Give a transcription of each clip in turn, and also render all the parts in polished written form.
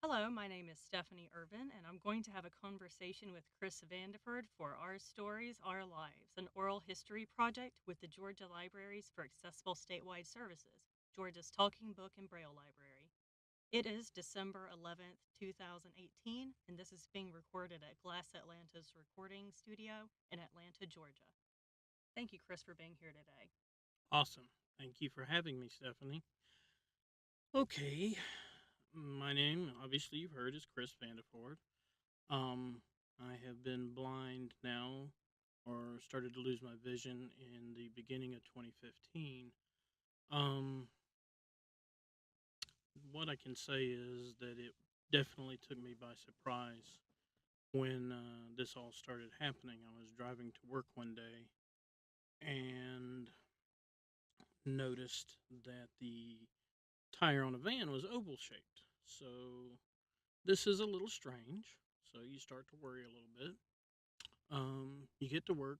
Hello, my name is Stephanie Irvin, and I'm going to have a conversation with Chris Vandeford for Our Stories, Our Lives, an oral history project with the Georgia Libraries for Accessible Statewide Services, Georgia's Talking Book and Braille Library. It is December 11th, 2018, and this is being recorded at Glass Atlanta's recording studio in Atlanta, Georgia. Thank you, Chris, for being here today. Awesome. Thank you for having me, Stephanie. Okay, my name, obviously you've heard, is Chris Vandeford. I have been blind now, or started to lose my vision in the beginning of 2015. Um, what I can say is that it definitely took me by surprise when this all started happening. I was driving to work one day and noticed that the tire on a van was oval shaped. So this is a little strange. So you start to worry a little bit. You get to work,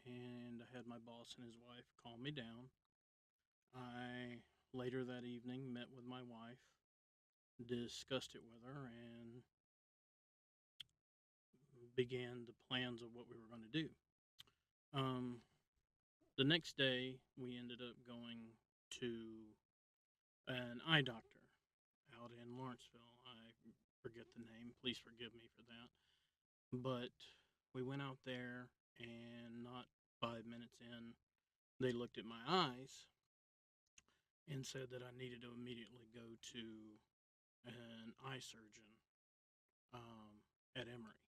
and I had my boss and his wife calm me down. I later that evening met with my wife, discussed it with her, and began the plans of what we were going to do. Um, the next day, we ended up going to an eye doctor out in Lawrenceville. I forget the name. Please forgive me for that. But we went out there, and not 5 minutes in, they looked at my eyes and said that I needed to immediately go to an eye surgeon at Emory.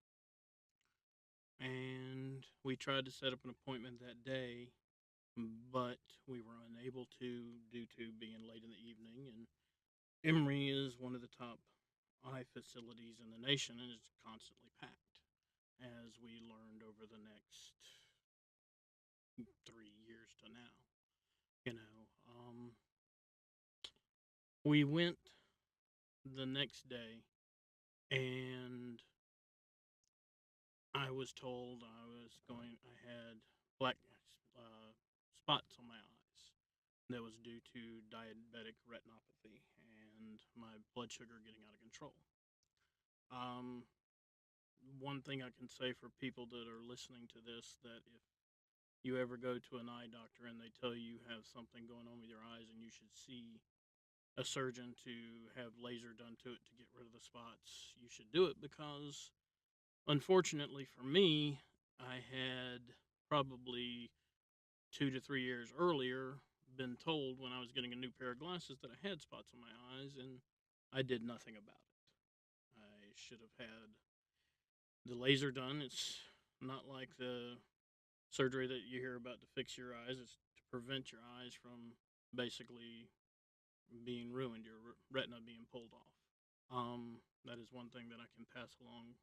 And we tried to set up an appointment that day, but we were unable to due to being late in the evening. And Emory is one of the top eye facilities in the nation and is constantly packed, as we learned over the next 3 years to now. You know, we went the next day, and I was told I had black uh, spots on my eyes that was due to diabetic retinopathy and my blood sugar getting out of control. Um, One thing I can say for people that are listening to this, that if you ever go to an eye doctor and they tell you have something going on with your eyes and you should see a surgeon to have laser done to it to get rid of the spots, you should do it, because unfortunately for me, I had probably 2 to 3 years earlier been told when I was getting a new pair of glasses that I had spots on my eyes, and I did nothing about it. I should have had the laser done. It's not like the surgery that you hear about to fix your eyes, it's to prevent your eyes from basically being ruined, your retina being pulled off. That is one thing that I can pass along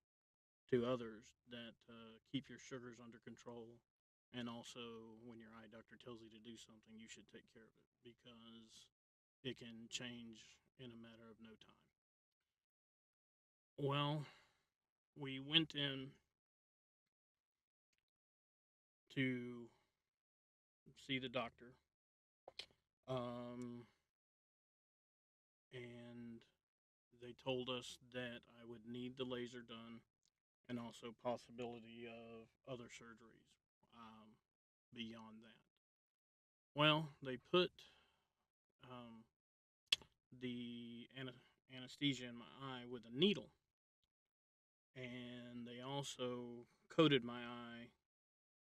to others, that keep your sugars under control. And also, when your eye doctor tells you to do something, you should take care of it, because it can change in a matter of no time. Well, we went in to see the doctor, um, and they told us that I would need the laser done, and also possibility of other surgeries beyond that. Well, they put um, the anesthesia in my eye with a needle, and they also coated my eye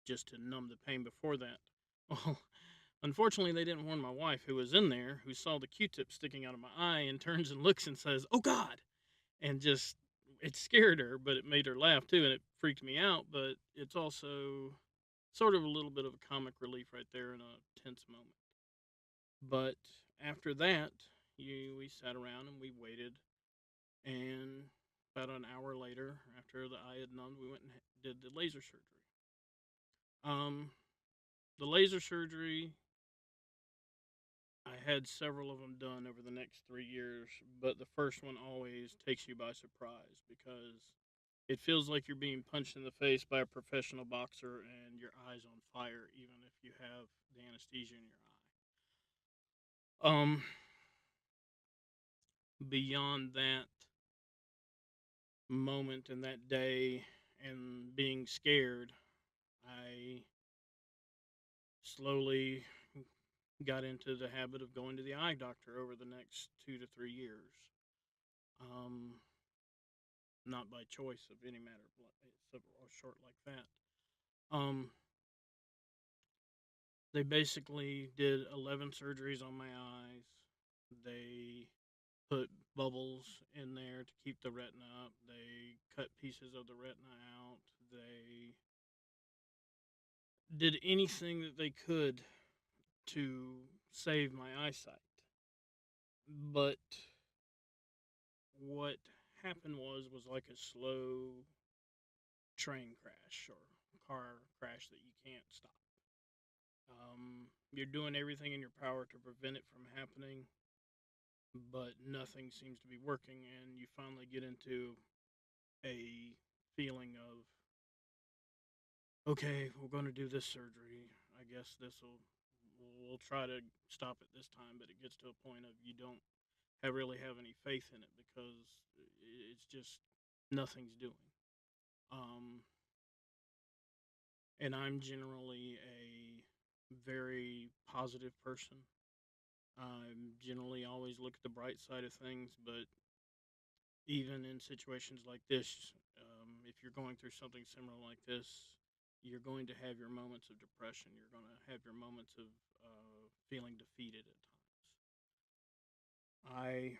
just to numb the pain before that. Well, unfortunately, they didn't warn my wife, who was in there, who saw the Q-tip sticking out of my eye and turns and looks and says, "Oh God!" and just, it scared her, but it made her laugh too, and it freaked me out. But it's also sort of a little bit of a comic relief right there in a tense moment. But after that, we sat around and we waited, and about an hour later, after the eye had numbed, we went and did the laser surgery. Um, the laser surgery, I had several of them done over the next 3 years, but the first one always takes you by surprise, because it feels like you're being punched in the face by a professional boxer and your eyes on fire, even if you have the anesthesia in your eye. Beyond that, moment in that day and being scared, I slowly got into the habit of going to the eye doctor over the next 2 to 3 years. Um, Not by choice of any matter, or short like that. They basically did 11 surgeries on my eyes. They put bubbles in there to keep the retina up. They cut pieces of the retina out. They did anything that they could to save my eyesight. But what happened was like a slow train crash or car crash that you can't stop. You're doing everything in your power to prevent it from happening, but nothing seems to be working, and you finally get into a feeling of, okay, we're going to do this surgery. I guess we'll try to stop it this time, but it gets to a point of you don't really have any faith in it because it's just nothing's doing. Um, and I'm generally a very positive person. I generally always look at the bright side of things, but even in situations like this, if you're going through something similar like this, you're going to have your moments of depression. You're going to have your moments of feeling defeated at times. I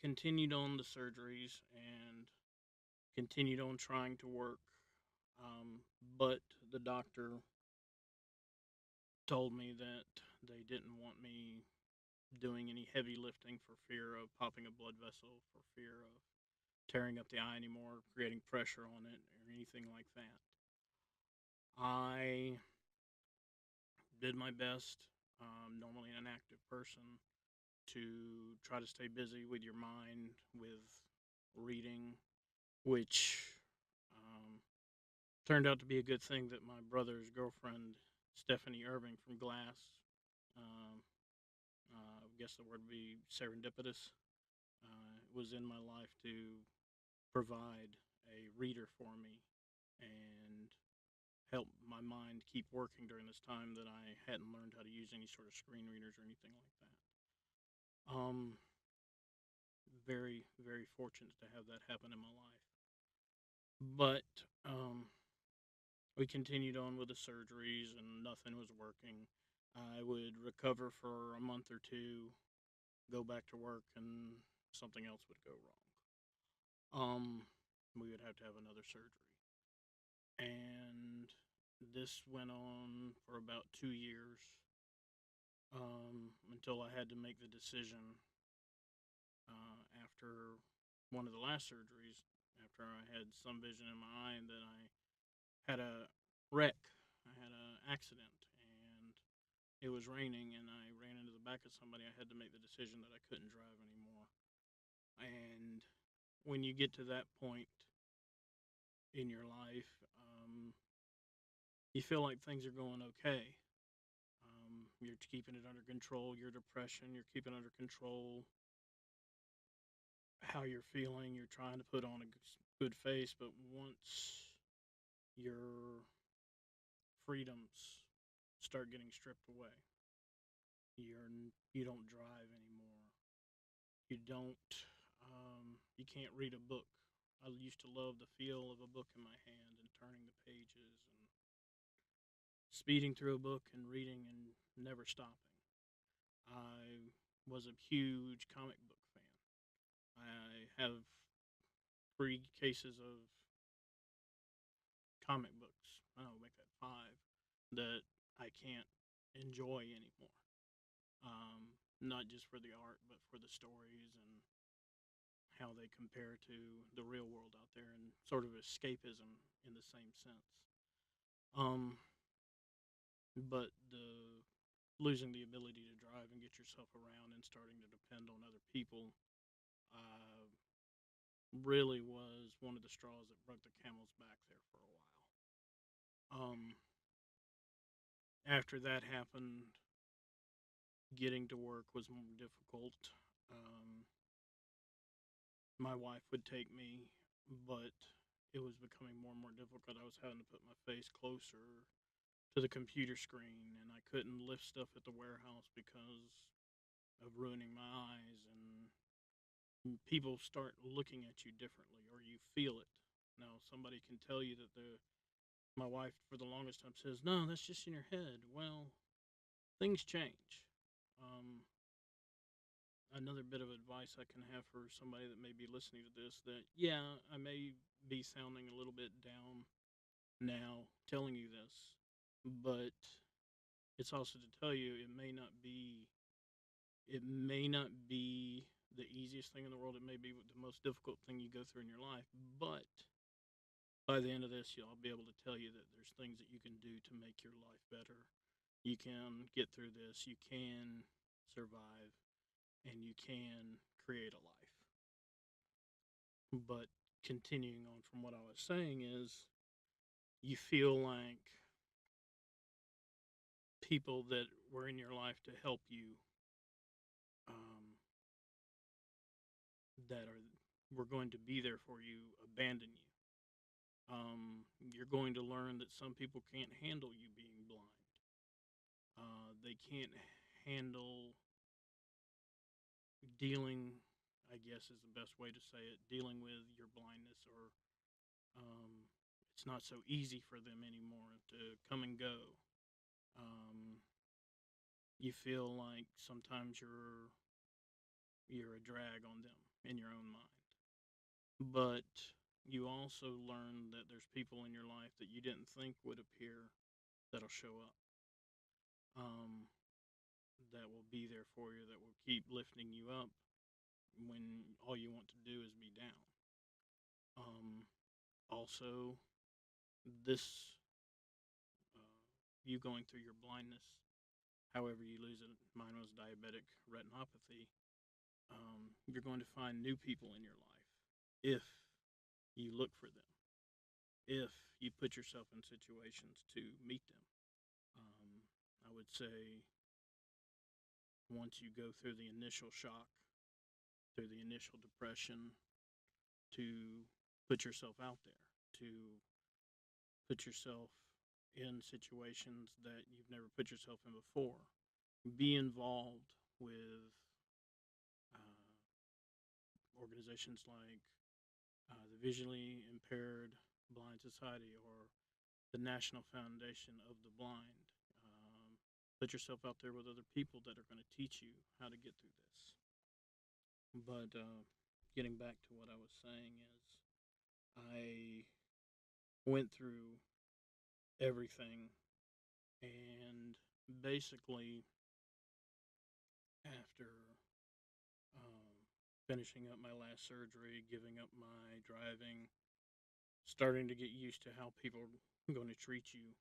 continued on the surgeries and continued on trying to work, but the doctor told me that they didn't want me doing any heavy lifting for fear of popping a blood vessel, for fear of tearing up the eye anymore, creating pressure on it, or anything like that. I did my best, normally an active person, to try to stay busy with your mind, with reading, which turned out to be a good thing that my brother's girlfriend, Stephanie Irvin from Glass, um, I guess the word would be serendipitous, was in my life to provide a reader for me and help my mind keep working during this time that I hadn't learned how to use any sort of screen readers or anything like that. Very, very fortunate to have that happen in my life. But we continued on with the surgeries and nothing was working. I would recover for a month or two, go back to work, and something else would go wrong. We would have to have another surgery. And this went on for about 2 years, until I had to make the decision after one of the last surgeries, after I had some vision in my eye, that I had a wreck. I had an accident, and it was raining, and I ran into the back of somebody. I had to make the decision that I couldn't drive anymore. And when you get to that point in your life, you feel like things are going okay. You're keeping it under control. Your depression, you're keeping under control how you're feeling. You're trying to put on a good face, but once your freedoms start getting stripped away, you don't drive anymore. You don't. You can't read a book. I used to love the feel of a book in my hand and turning the pages and speeding through a book and reading and never stopping. I was a huge comic book fan. I have 3 cases of comic books. I don't make that 5 that I can't enjoy anymore. Not just for the art, but for the stories and how they compare to the real world out there and sort of escapism in the same sense. Um, but the losing the ability to drive and get yourself around and starting to depend on other people uh, really was one of the straws that broke the camel's back there for a while. After that happened, getting to work was more difficult. Um, my wife would take me, but it was becoming more and more difficult. I was having to put my face closer to the computer screen, and I couldn't lift stuff at the warehouse because of ruining my eyes. And people start looking at you differently, or you feel it. Now, somebody can tell you that my wife, for the longest time, says, "No, that's just in your head." Well, things change. Um, Another bit of advice I can have for somebody that may be listening to this, that yeah, I may be sounding a little bit down now telling you this, but it's also to tell you it may not be the easiest thing in the world. It may be the most difficult thing you go through in your life, but by the end of this, I'll be able to tell you that there's things that you can do to make your life better. You can get through this, you can survive, and you can create a life. But continuing on from what I was saying is, you feel like people that were in your life to help you, um, that are were going to be there for you, abandon you. You're going to learn that some people can't handle you being blind. They can't handle dealing, I guess is the best way to say it, dealing with your blindness, or um, it's not so easy for them anymore to come and go. Um, you feel like sometimes you're a drag on them in your own mind, but you also learn that there's people in your life that you didn't think would appear that'll show up, um, that will be there for you, that will keep lifting you up when all you want to do is be down. Um, Also, this you going through your blindness, however you lose it, mine was diabetic retinopathy. You're going to find new people in your life if you look for them, if you put yourself in situations to meet them. I would say once you go through the initial shock, through the initial depression, to put yourself out there, to put yourself in situations that you've never put yourself in before. Be involved with uh, organizations like the Visually Impaired Blind Society, or the National Foundation of the Blind. Put yourself out there with other people that are going to teach you how to get through this. But getting back to what I was saying is, I went through everything, and basically, after um, finishing up my last surgery, giving up my driving, starting to get used to how people are going to treat you,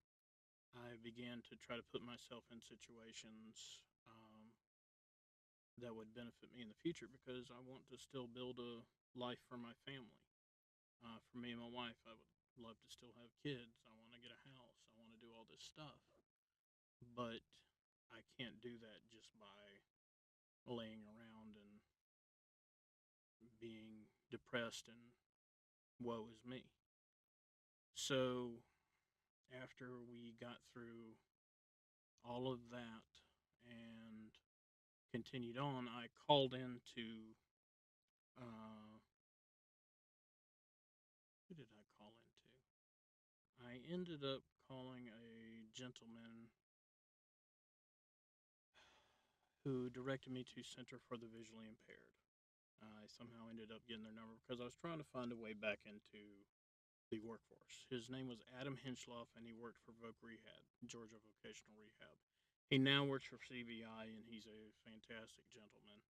I began to try to put myself in situations that would benefit me in the future, because I want to still build a life for my family. For me and my wife, I would love to still have kids. I want to get a house. I want to do all this stuff. But I can't do that just by laying around and being depressed and woe is me. So after we got through all of that and continued on, I called into uh, who did I call into? I ended up calling a gentleman who directed me to Center for the Visually Impaired. I somehow ended up getting their number because I was trying to find a way back into the workforce. His name was Adam Hinchloff, and he worked for Voc Rehab, Georgia Vocational Rehab. He now works for CVI, and he's a fantastic gentleman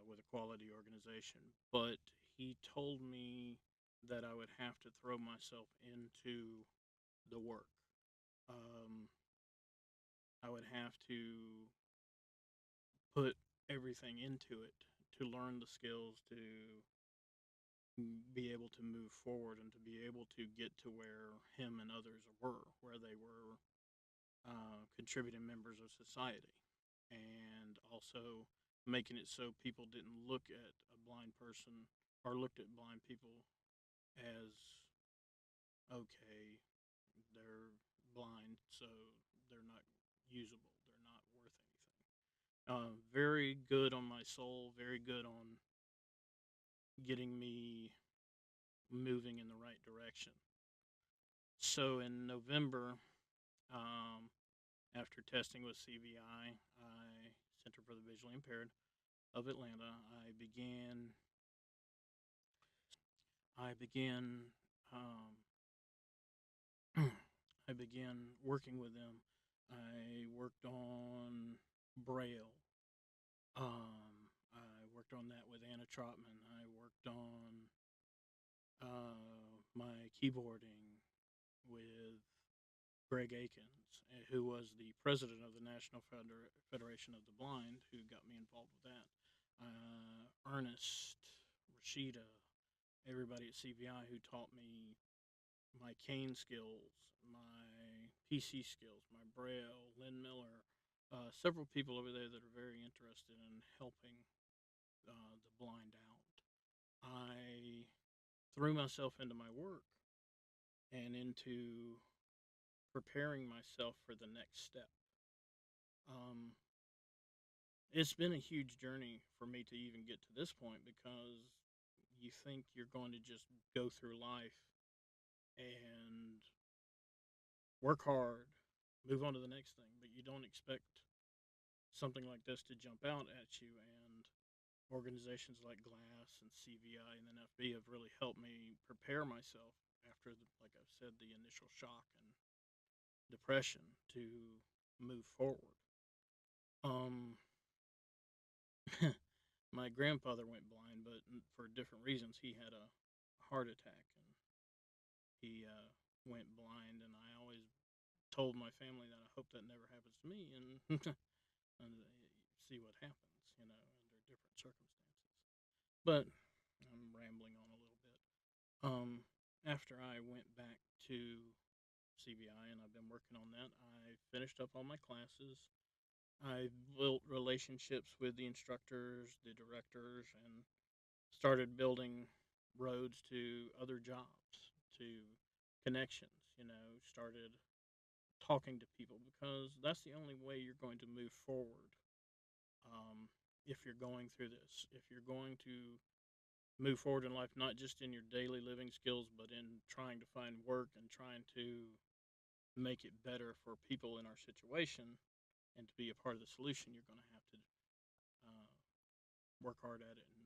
with a quality organization. But he told me that I would have to throw myself into the work. Um, I would have to put everything into it to learn the skills, to be able to move forward, and to be able to get to where him and others were, where they were contributing members of society, and also making it so people didn't look at a blind person or looked at blind people as okay, they're blind, so they're not usable, they're not worth anything. Very good on my soul, very good on getting me moving in the right direction. So in November, um, after testing with CVI, Center for the Visually Impaired of Atlanta, I began um, I began working with them. I worked on Braille. I worked on that with Anna Trotman. I worked on my keyboarding with Greg Akins, who was the president of the National Federation of the Blind, who got me involved with that. Ernest, Rashida, everybody at CVI who taught me my cane skills, my PC skills, my Braille, Lynn Miller, several people over there that are very interested in helping the blind out. I threw myself into my work and into preparing myself for the next step. Um, it's been a huge journey for me to even get to this point because you think you're going to just go through life and work hard, move on to the next thing, but you don't expect something like this to jump out at you. And organizations like Glass and CVI and NFB have really helped me prepare myself after, like I've said, the initial shock and depression to move forward. Um, my grandfather went blind, but for different reasons. He had a heart attack and he went blind, and I always told my family that I hope that never happens to me, and, and see what happens, under different circumstances. But I'm rambling on a little bit. After I went back to CVI and I've been working on that, I finished up all my classes. I built relationships with the instructors, the directors, and started building roads to other jobs, to connections, started talking to people because that's the only way you're going to move forward. If you're going through this, if you're going to move forward in life, not just in your daily living skills, but in trying to find work and trying to make it better for people in our situation and to be a part of the solution, you're going to have to uh, work hard at it and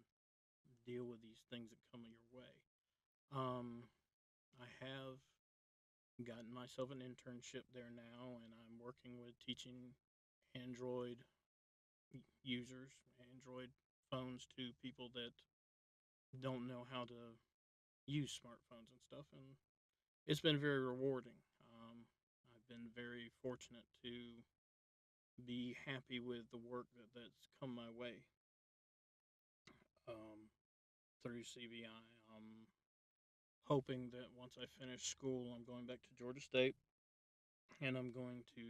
deal with these things that come your way. Um, I have gotten myself an internship there now, and I'm working with teaching Android users, Android phones to people that don't know how to use smartphones and stuff, and it's been very rewarding. I've been very fortunate to be happy with the work that's come my way um, through CVI. I'm hoping that once I finish school, I'm going back to Georgia State and I'm going to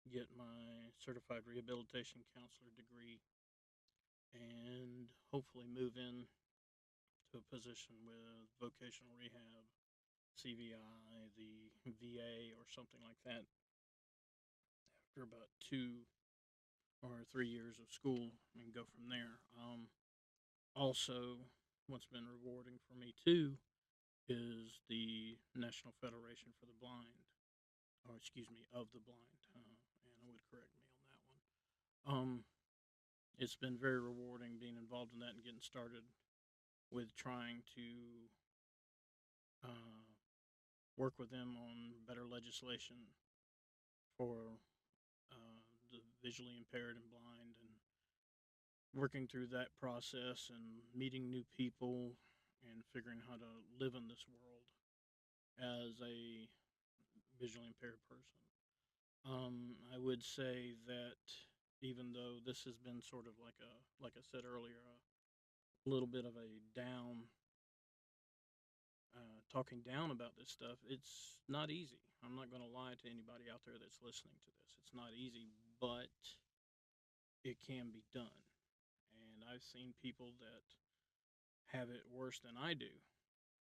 get my certified rehabilitation counselor degree and hopefully move in to a position with vocational rehab, CVI, the VA, or something like that after about 2 or 3 years of school and go from there. Also, what's been rewarding for me too is the National Federation for the Blind, or excuse me, of the blind. Anna would correct me on that one. It's been very rewarding being involved in that and getting started with trying to uh, work with them on better legislation for the visually impaired and blind, and working through that process and meeting new people and figuring how to live in this world as a visually impaired person. I would say that even though this has been sort of like I said earlier, a little bit of a down, talking down about this stuff, it's not easy. I'm not going to lie to anybody out there that's listening to this. It's not easy, but it can be done. And I've seen people that have it worse than I do,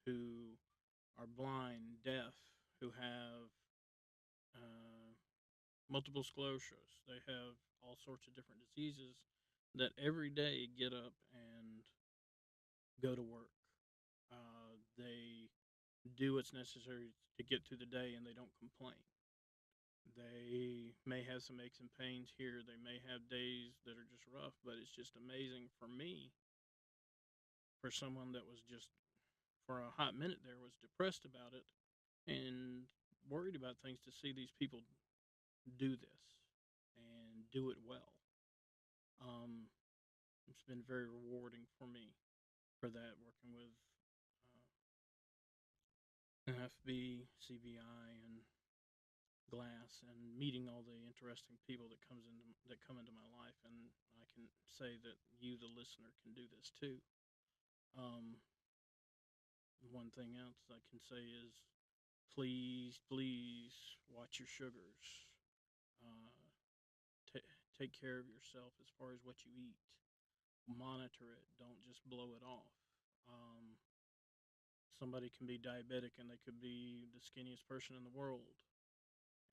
who are blind, deaf, who have uh, multiple sclerosis. They have all sorts of different diseases that every day get up and go to work. They do what's necessary to get through the day and they don't complain. They may have some aches and pains here. They may have days that are just rough, but it's just amazing for me, for someone that was just, for a hot minute there, was depressed about it and worried about things, to see these people do this and do it well. Um, it's been very rewarding for me for that, working with NFB, CBI, and Glass, and meeting all the interesting people that come into my life. And I can say that you, the listener, can do this too. Um, One thing else I can say is, please watch your sugars. Uh, Take care of yourself as far as what you eat. Monitor it. Don't just blow it off. Um, Somebody can be diabetic and they could be the skinniest person in the world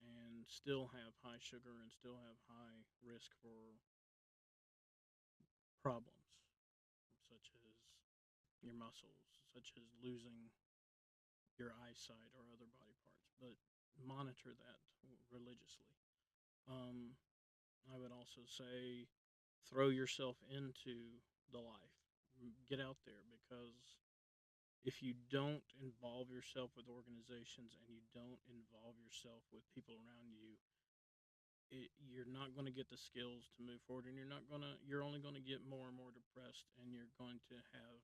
and still have high sugar and still have high risk for problems, such as your muscles, such as losing your eyesight or other body parts. But monitor that religiously. Um, I would also say, throw yourself into the life. Get out there, because if you don't involve yourself with organizations and you don't involve yourself with people around you, you're not going to get the skills to move forward, and you're only going to get more and more depressed, and you're going to have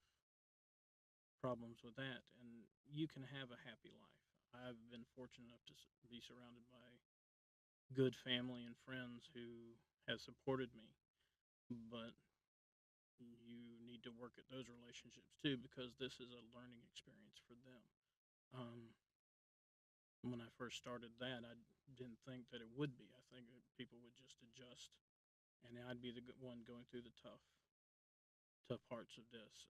problems with that. And you can have a happy life. I've been fortunate enough to be surrounded by good family and friends who have supported me, but you need to work at those relationships too, because this is a learning experience for them. Um, when I first started that, I didn't think that it would be. I think that people would just adjust, and I'd be the one going through the tough parts of this.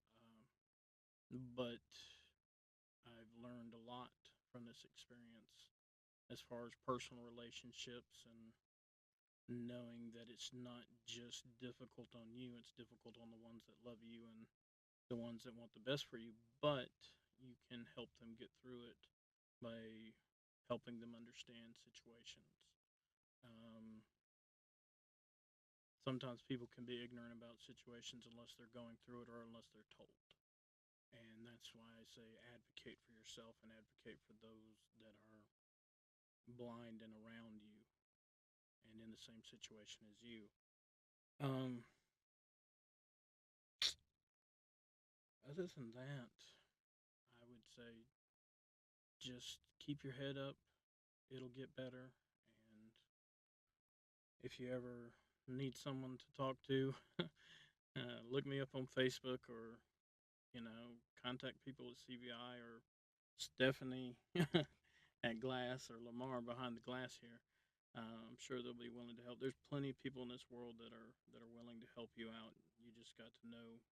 But I've learned a lot from this experience as far as personal relationships, and knowing that it's not just difficult on you, it's difficult on the ones that love you and the ones that want the best for you, but you can help them get through it by helping them understand situations. Um, Sometimes people can be ignorant about situations unless they're going through it or unless they're told. And that's why I say, advocate for yourself and advocate for those that are blind and around you and in the same situation as you. Um, Other than that, I would say, just keep your head up. It'll get better. And if you ever need someone to talk to, look me up on Facebook, or contact people at CVI, or Stephanie at Glass, or Lamar behind the glass here. I'm sure they'll be willing to help. There's plenty of people in this world that are willing to help you out. You just got to know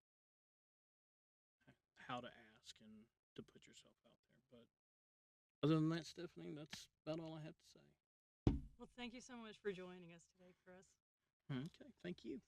how to ask and to put yourself out there. But other than that, Stephanie, that's about all I have to say. Well, thank you so much for joining us today, Chris. Okay, thank you.